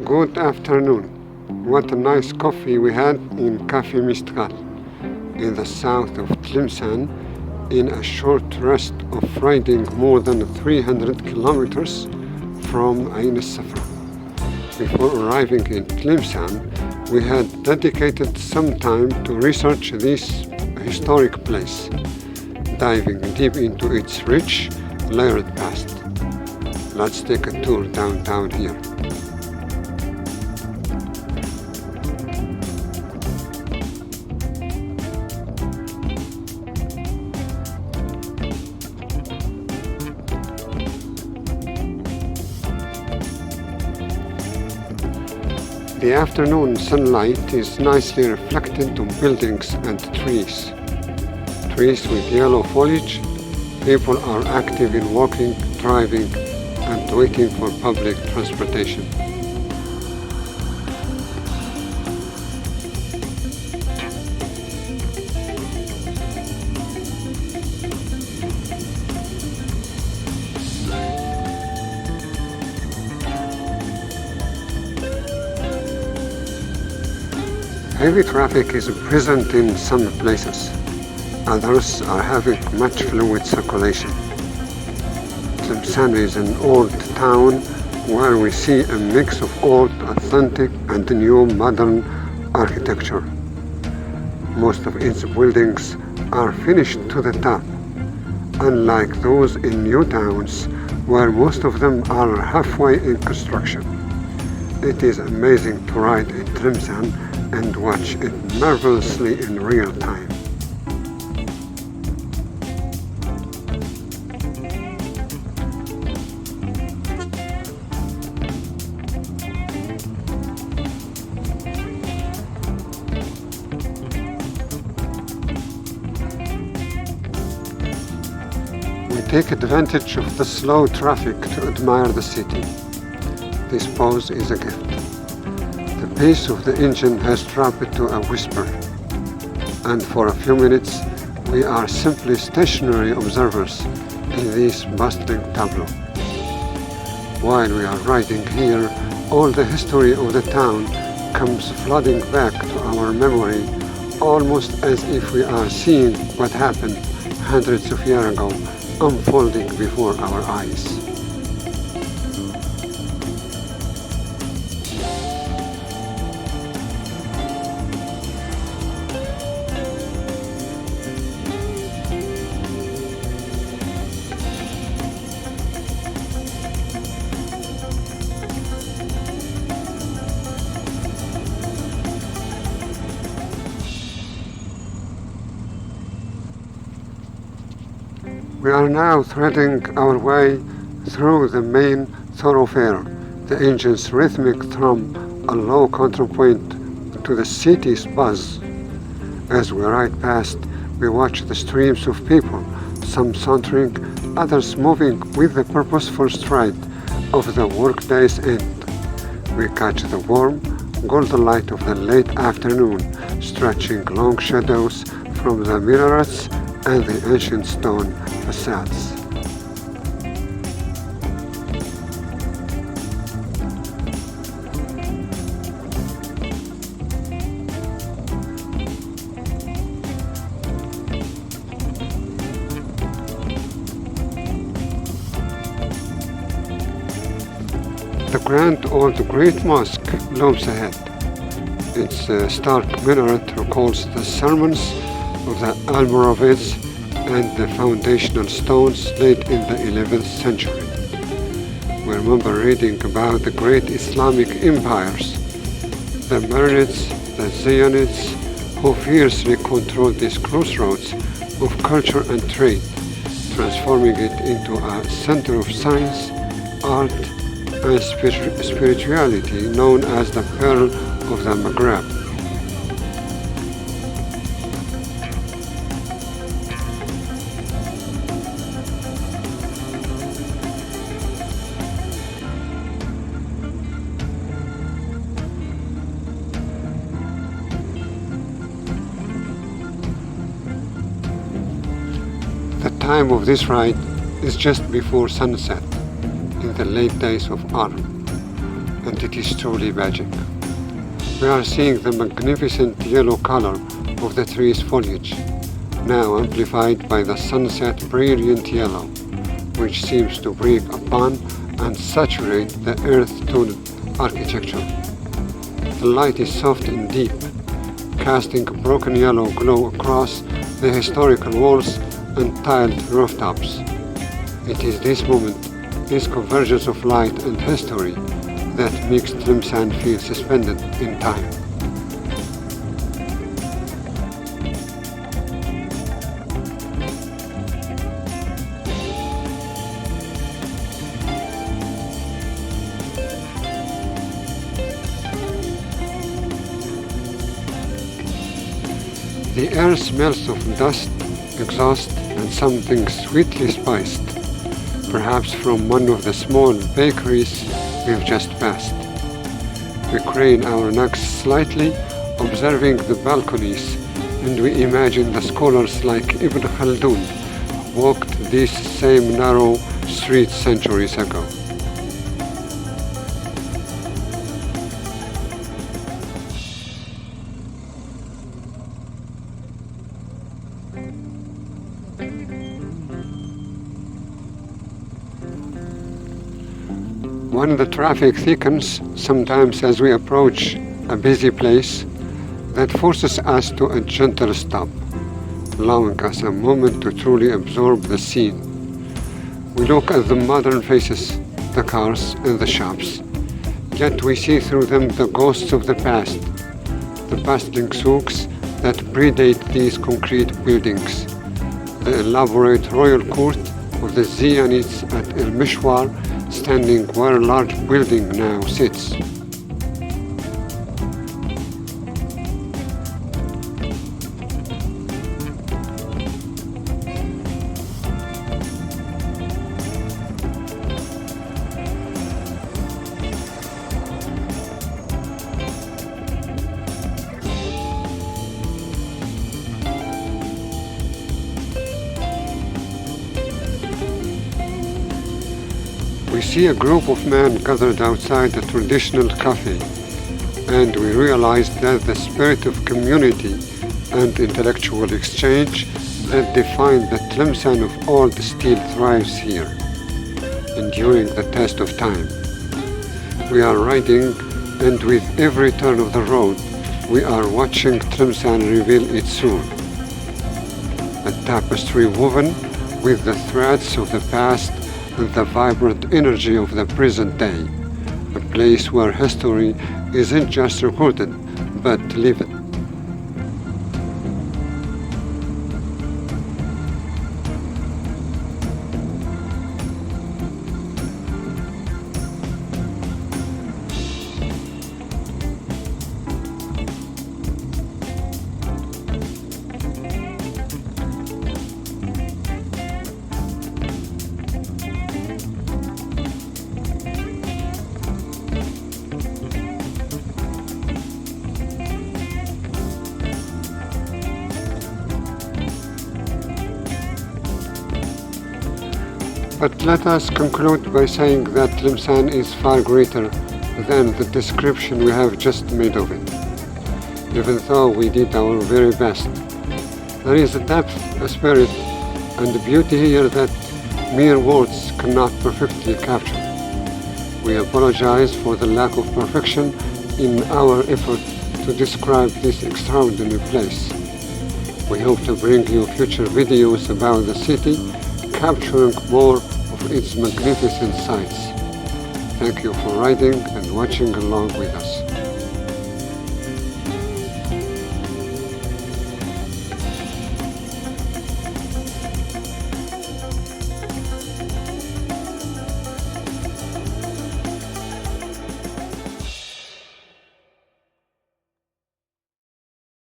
Good afternoon. What a nice coffee we had in Cafe Mistral in the south of Tlemcen in a short rest of riding more than 300 kilometers from Ain al-Safra. Before arriving in Tlemcen, we had dedicated some time to research this historic place, diving deep into its rich, layered past. Let's take a tour downtown here. The afternoon sunlight is nicely reflected on buildings and trees. Trees with yellow foliage. People are active in walking, driving, and waiting for public transportation. Heavy traffic is present in some places. Others are having much fluid circulation. Tlemcen is an old town where we see a mix of old, authentic and new modern architecture. Most of its buildings are finished to the top, unlike those in new towns where most of them are halfway in construction. It is amazing to ride in Tlemcen and watch it marvelously in real time. We take advantage of the slow traffic to admire the city. This pause is a gift. The pace of the engine has dropped to a whisper, and for a few minutes we are simply stationary observers in this bustling tableau. While we are riding here, all the history of the town comes flooding back to our memory, almost as if we are seeing what happened hundreds of years ago unfolding before our eyes. We are now threading our way through the main thoroughfare, the engine's rhythmic thrum, a low counterpoint to the city's buzz. As we ride past, we watch the streams of people, some sauntering, others moving with the purposeful stride of the workday's end. We catch the warm, golden light of the late afternoon, stretching long shadows from the minarets and the ancient stone facades. The grand old Great Mosque looms ahead. Its stark minaret recalls the sermons of the Almoravids and the foundational stones laid in the 11th century. We remember reading about the great Islamic empires, the Marinids, the Zionids, who fiercely controlled these crossroads of culture and trade, transforming it into a center of science, art, and spirituality known as the Pearl of the Maghreb. The time of this ride is just before sunset in the late days of autumn. and it is truly magic. We are seeing the magnificent yellow color of the tree's foliage, now amplified by the sunset brilliant yellow, which seems to break upon and saturate the earth-toned architecture. The light is soft and deep, casting a broken yellow glow across the historical walls and tiled rooftops. It is this moment, this convergence of light and history, that makes Tlemcen feel suspended in time. The air smells of dust, exhaust, and something sweetly spiced, perhaps from one of the small bakeries we've just passed. We crane our necks slightly, observing the balconies, and we imagine the scholars like Ibn Khaldun walked these same narrow streets centuries ago. When the traffic thickens, sometimes as we approach a busy place, that forces us to a gentle stop, allowing us a moment to truly absorb the scene. We look at the modern faces, the cars and the shops, yet we see through them the ghosts of the past, the bustling souks that predate these concrete buildings, the elaborate royal court of the Zionids at El Mishwar, standing where a large building now sits. We see a group of men gathered outside a traditional cafe, and we realize that the spirit of community and intellectual exchange that define the Tlemcen of old still thrives here, enduring the test of time. We are riding, and with every turn of the road, we are watching Tlemcen reveal its soul. A tapestry woven with the threads of the past and the vibrant energy of the present day, a place where history isn't just recorded, but lived. But let us conclude by saying that Tlemcen is far greater than the description we have just made of it. Even though we did our very best, there is a depth, a spirit, and a beauty here that mere words cannot perfectly capture. We apologize for the lack of perfection in our effort to describe this extraordinary place. We hope to bring you future videos about the city, capturing more of its magnificent sights. Thank you for riding and watching along with us.